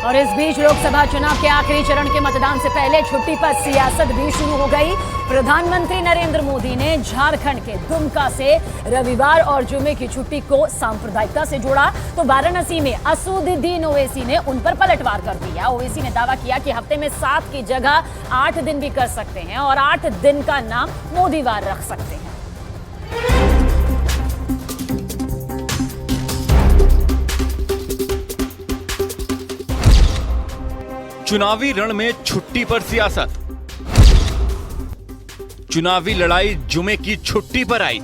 और इस बीच लोकसभा चुनाव के आखिरी चरण के मतदान से पहले छुट्टी पर सियासत भी शुरू हो गई। प्रधानमंत्री नरेंद्र मोदी ने झारखंड के दुमका से रविवार और जुमे की छुट्टी को सांप्रदायिकता से जोड़ा, तो वाराणसी में असदुद्दीन ओवैसी ने उन पर पलटवार कर दिया। ओवैसी ने दावा किया कि हफ्ते में 7 की जगह 8 दिन भी कर सकते हैं और 8 दिन का नाम मोदीवार रख सकते हैं। चुनावी रण में छुट्टी पर सियासत। चुनावी लड़ाई जुमे की छुट्टी पर आई।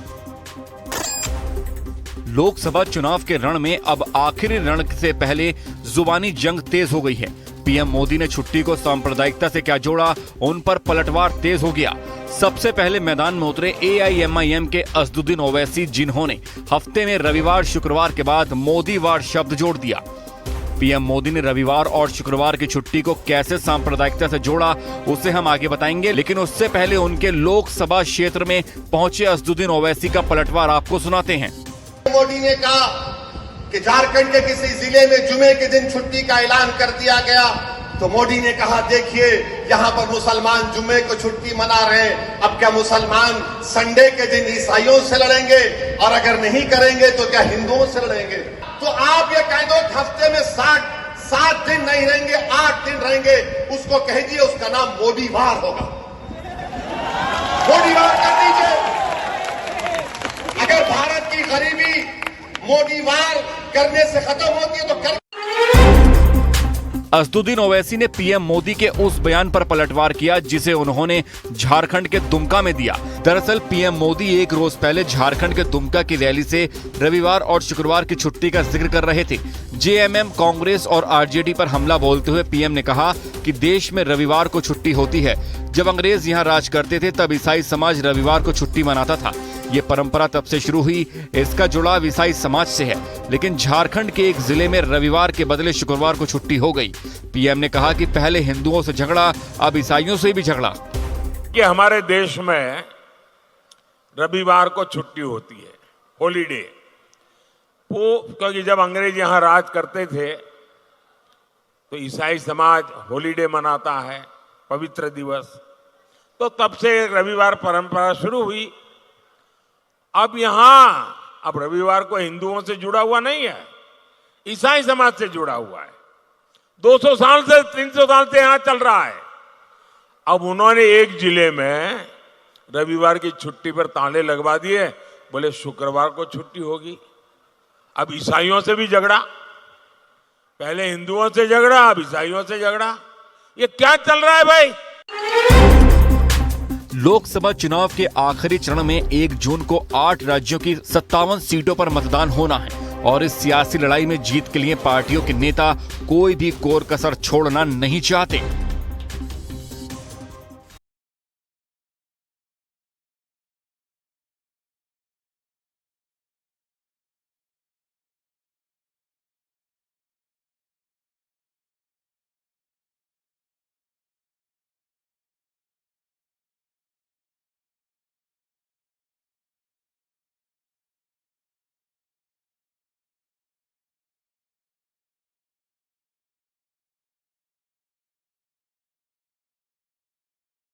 लोकसभा चुनाव के रण में अब आखिरी रण से पहले जुबानी जंग तेज हो गई है। पीएम मोदी ने छुट्टी को सांप्रदायिकता से क्या जोड़ा, उन पर पलटवार तेज हो गया। सबसे पहले मैदान में उतरे एआईएमआईएम के असदुद्दीन ओवैसी, जिन्होंने हफ्ते में रविवार शुक्रवार के बाद मोदीवार शब्द जोड़ दिया। पीएम मोदी ने रविवार और शुक्रवार की छुट्टी को कैसे सांप्रदायिकता से जोड़ा, उसे हम आगे बताएंगे, लेकिन उससे पहले उनके लोकसभा क्षेत्र में पहुंचे असदुद्दीन ओवैसी का पलटवार आपको सुनाते हैं। मोदी ने कहा कि झारखंड के किसी जिले में जुमे के दिन छुट्टी का ऐलान कर दिया गया, तो मोदी ने कहा देखिए यहाँ पर मुसलमान जुमे को छुट्टी मना रहे हैं, अब क्या मुसलमान संडे के दिन ईसाइयों से लड़ेंगे, और अगर नहीं करेंगे तो क्या हिंदुओं से लड़ेंगे? तो आप ये कह दो हफ्ते में 7 दिन नहीं रहेंगे, 8 दिन रहेंगे, उसको कह दिए उसका नाम मोदीवार होगा। मोदीवार कर दीजिए। अगर भारत की गरीबी मोदीवार करने से खत्म होती है तो कर। असदुद्दीन ओवैसी ने पीएम मोदी के उस बयान पर पलटवार किया जिसे उन्होंने झारखंड के दुमका में दिया। दरअसल पीएम मोदी एक रोज पहले झारखंड के दुमका की रैली से रविवार और शुक्रवार की छुट्टी का जिक्र कर रहे थे। जेएमएम, कांग्रेस और आरजेडी पर हमला बोलते हुए पीएम ने कहा कि देश में रविवार को छुट्टी होती है। जब अंग्रेज यहाँ राज करते थे तब ईसाई समाज रविवार को छुट्टी मनाता था। ये परंपरा तब से शुरू हुई। इसका जुड़ाव ईसाई समाज से है, लेकिन झारखंड के एक जिले में रविवार के बदले शुक्रवार को छुट्टी हो गई। पीएम ने कहा कि पहले हिंदुओं से झगड़ा, अब ईसाइयों से भी झगड़ा। कि हमारे देश में रविवार को छुट्टी होती है, हॉलीडे। वो क्योंकि जब अंग्रेज यहाँ राज करते थे तो ईसाई समाज हॉलीडे मनाता है, पवित्र दिवस, तो तब से रविवार परंपरा शुरू हुई। अब अब रविवार को हिंदुओं से जुड़ा हुआ नहीं है, ईसाई समाज से जुड़ा हुआ है। 200 साल से 300 साल से यहां चल रहा है। अब उन्होंने एक जिले में रविवार की छुट्टी पर ताले लगवा दिए, बोले शुक्रवार को छुट्टी होगी। अब ईसाइयों से भी झगड़ा, पहले हिंदुओं से झगड़ा, अब ईसाइयों से झगड़ा। ये क्या चल रहा है भाई? लोकसभा चुनाव के आखिरी चरण में 1 जून को 8 राज्यों की 57 सीटों पर मतदान होना है और इस सियासी लड़ाई में जीत के लिए पार्टियों के नेता कोई भी कोर कसर छोड़ना नहीं चाहते।